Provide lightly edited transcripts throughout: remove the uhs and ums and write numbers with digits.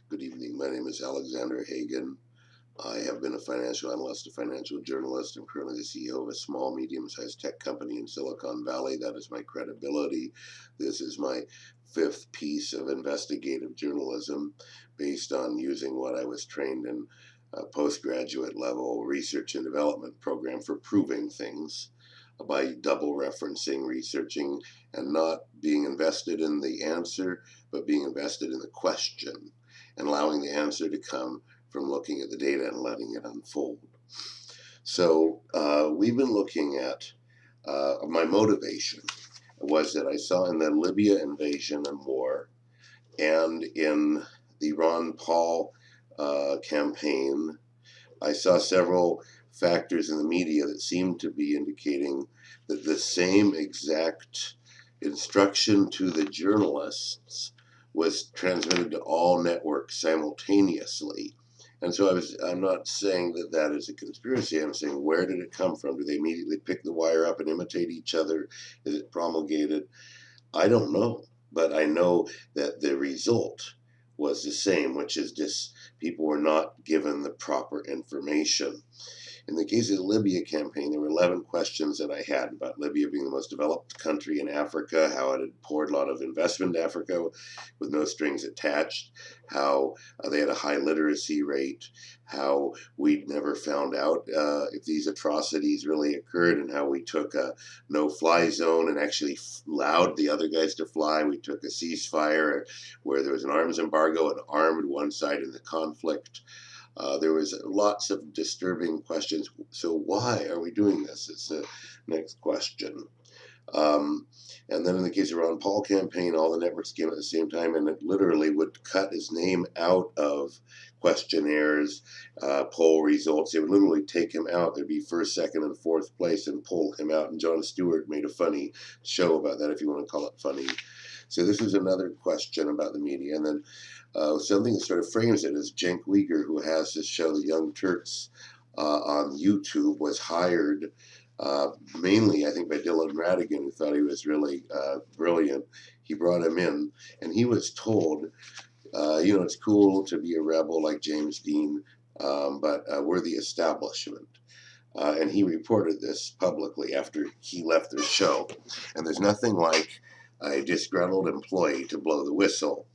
Good evening. My name is Alexander Hagan. I have been a financial analyst, a financial journalist. I'm currently the CEO of a small, medium-sized tech company in Silicon Valley. That is my credibility. This is my fifth piece of investigative journalism based on using what I was trained in a postgraduate level research and development program for proving things by double referencing, researching, and not being invested in the answer, but being invested in the question and allowing the answer to come from looking at the data and letting it unfold. So we've been looking at my motivation was that I saw in the Libya invasion and war and in the Ron Paul campaign, I saw several factors in the media that seemed to be indicating that the same exact instruction to the journalists was transmitted to all networks simultaneously. And so I'm not saying that that is a conspiracy. I'm saying, where did it come from? Do they immediately pick the wire up and imitate each other? Is it promulgated? I don't know. But I know that the result was the same, which is just people were not given the proper information. In the case of the Libya campaign, there were 11 questions that I had about Libya being the most developed country in Africa, how it had poured a lot of investment in Africa with no strings attached, how they had a high literacy rate, how we'd never found out if these atrocities really occurred, and how we took a no-fly zone and actually allowed the other guys to fly. We took a ceasefire where there was an arms embargo and armed one side in the conflict. There was lots of disturbing questions. So why are we doing this? It's the next question. And then in the case of Ron Paul campaign, all the networks came at the same time, and it literally would cut his name out of questionnaires, poll results. They would literally take him out. There'd be first, second, and fourth place and pull him out. And Jon Stewart made a funny show about that, if you want to call it funny. So this is another question about the media. And then something that sort of frames it is Cenk Uygur, who has this show, The Young Turks, on YouTube, was hired mainly, I think, by Dylan Ratigan, who thought he was really brilliant. He brought him in, and he was told, it's cool to be a rebel like James Dean, but we're the establishment. And he reported this publicly after he left the show. And there's nothing like a disgruntled employee to blow the whistle.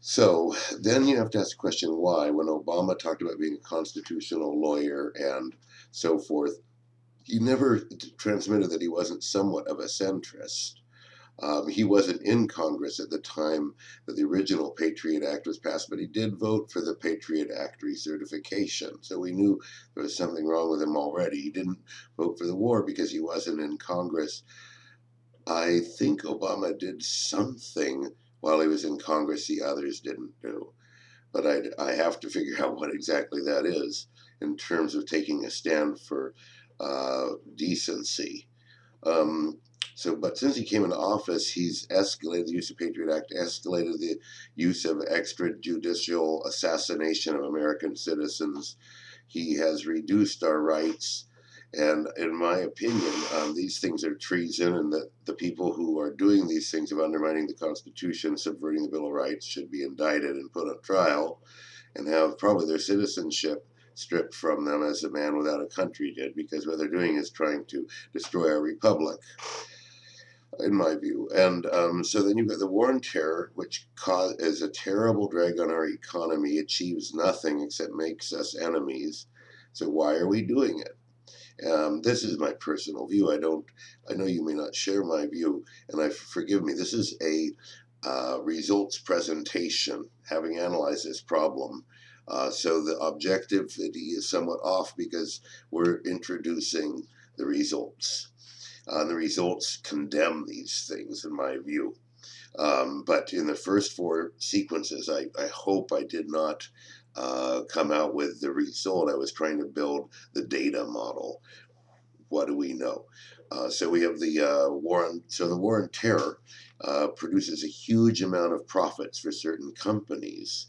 So then you have to ask the question why. When Obama talked about being a constitutional lawyer and so forth, he never transmitted that he wasn't somewhat of a centrist. He wasn't in Congress at the time that the original Patriot Act was passed, but he did vote for the Patriot Act recertification. So we knew there was something wrong with him already. He didn't vote for the war because he wasn't in Congress. I think Obama did something while he was in Congress the others didn't do. But I have to figure out what exactly that is in terms of taking a stand for decency. But since he came into office, he's escalated the use of Patriot Act, escalated the use of extrajudicial assassination of American citizens. He has reduced our rights. And in my opinion, these things are treason, and that the people who are doing these things of undermining the Constitution, subverting the Bill of Rights, should be indicted and put on trial and have probably their citizenship stripped from them as a man without a country did, because what they're doing is trying to destroy our republic, in my view. And so then you've got the war on terror, which is a terrible drag on our economy, achieves nothing except makes us enemies. So why are we doing it? This is my personal view. I know you may not share my view, and forgive me, this is a results presentation, having analyzed this problem. So the objectivity is somewhat off because we're introducing the results. The results condemn these things, in my view. But in the first four sequences, I hope I did not come out with the result. I was trying to build the data model. What do we know? So we have the war on terror produces a huge amount of profits for certain companies.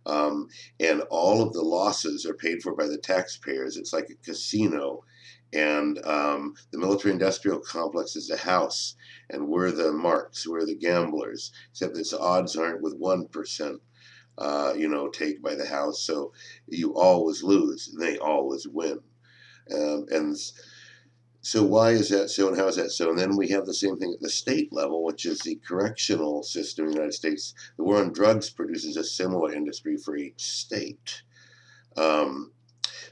And all of the losses are paid for by the taxpayers. It's like a casino. And the military-industrial complex is a house, and we're the marks, we're the gamblers. Except its odds aren't with 1%, take by the house. So you always lose, and they always win. And so why is that so, and how is that so? And then we have the same thing at the state level, which is the correctional system in the United States. The war on drugs produces a similar industry for each state. Um,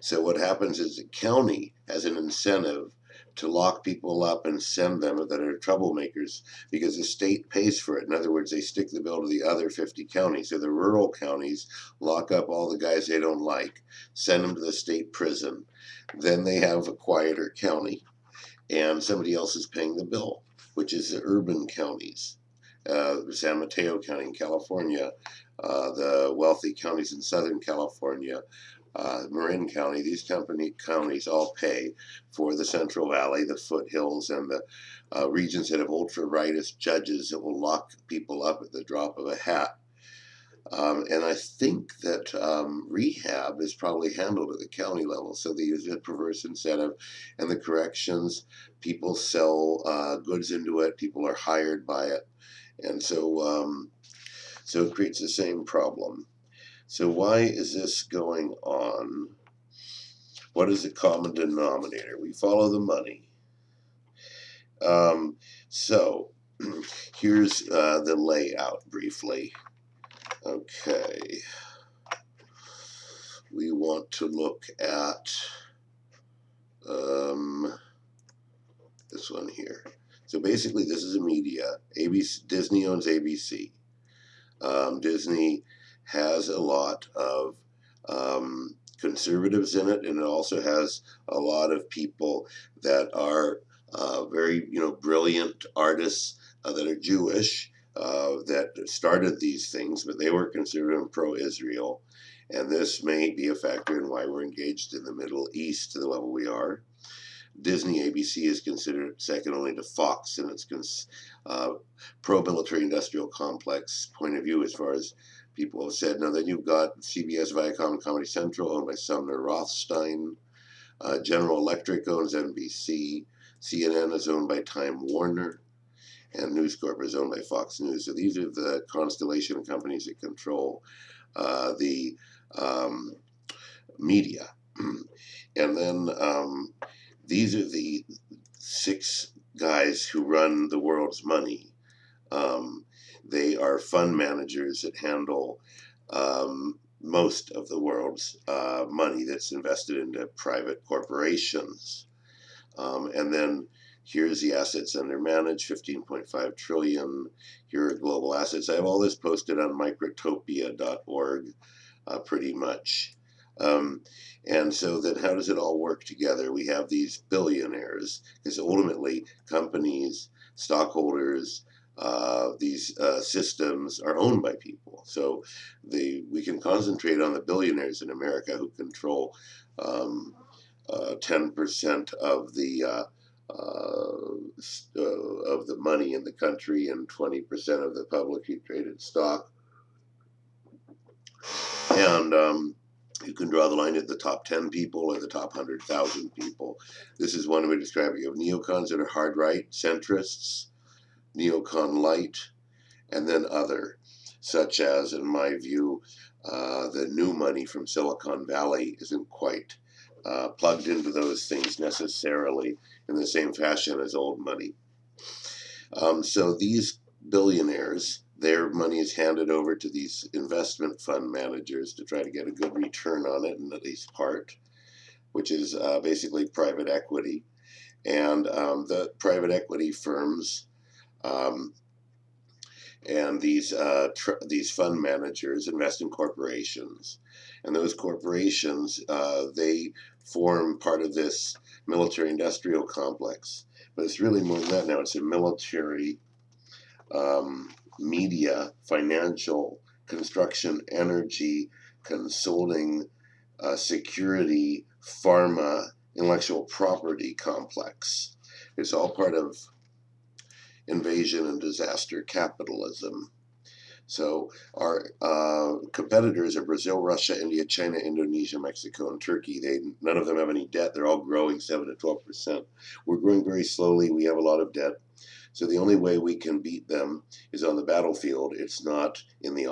so what happens is the county has an incentive to lock people up and send them that are troublemakers because the state pays for it. In other words, they stick the bill to the other 50 counties. So the rural counties lock up all the guys they don't like, send them to the state prison. Then they have a quieter county, and somebody else is paying the bill, which is the urban counties. San Mateo County in California, the wealthy counties in Southern California, Marin County, these counties all pay for the Central Valley, the foothills, and the regions that have ultra-rightist judges that will lock people up at the drop of a hat. And I think that rehab is probably handled at the county level. So they use a perverse incentive, and the corrections, people sell goods into it, people are hired by it. And so it creates the same problem. So why is this going on? What is the common denominator? We follow the money. So here's the layout briefly. Okay. We want to look at this one here. So basically, this is a media. ABC, Disney owns ABC. Disney has a lot of conservatives in it, and it also has a lot of people that are very, brilliant artists that are Jewish that started these things, but they were conservative and pro-Israel. And this may be a factor in why we're engaged in the Middle East to the level we are. Disney ABC is considered second only to Fox in its pro-military industrial complex point of view, as far as people have said. Now then you've got CBS, Viacom, Comedy Central, owned by Sumner Rothstein. General Electric owns NBC. CNN is owned by Time Warner. And News Corp is owned by Fox News. So these are the constellation of companies that control the media. And then these are the 6 guys who run the world's money. They are fund managers that handle most of the world's money that's invested into private corporations. And then here's the assets under managed, 15.5 trillion. Here are global assets. I have all this posted on microtopia.org pretty much. And so then how does it all work together? We have these billionaires, because ultimately companies, stockholders, these systems are owned by people. So we can concentrate on the billionaires in America who control 10% of the money in the country and 20% of the publicly traded stock. And you can draw the line at the top 10 people or the top 100,000 people. This is one way to describe it. You have neocons that are hard right, centrists, neocon light, and then other, such as, in my view, the new money from Silicon Valley isn't quite plugged into those things necessarily in the same fashion as old money. So these billionaires, their money is handed over to these investment fund managers to try to get a good return on it, in at least part, which is basically private equity. And the private equity firms and these fund managers invest in corporations. And those corporations, they form part of this military-industrial complex. But it's really more than that now. It's a military, media, financial, construction, energy, consulting, security, pharma, intellectual property complex. It's all part of invasion and disaster capitalism. So our competitors are Brazil, Russia, India, China, Indonesia, Mexico, and Turkey. None of them have any debt. They're all growing 7 to 12%. We're growing very slowly. We have a lot of debt. So the only way we can beat them is on the battlefield. It's not in the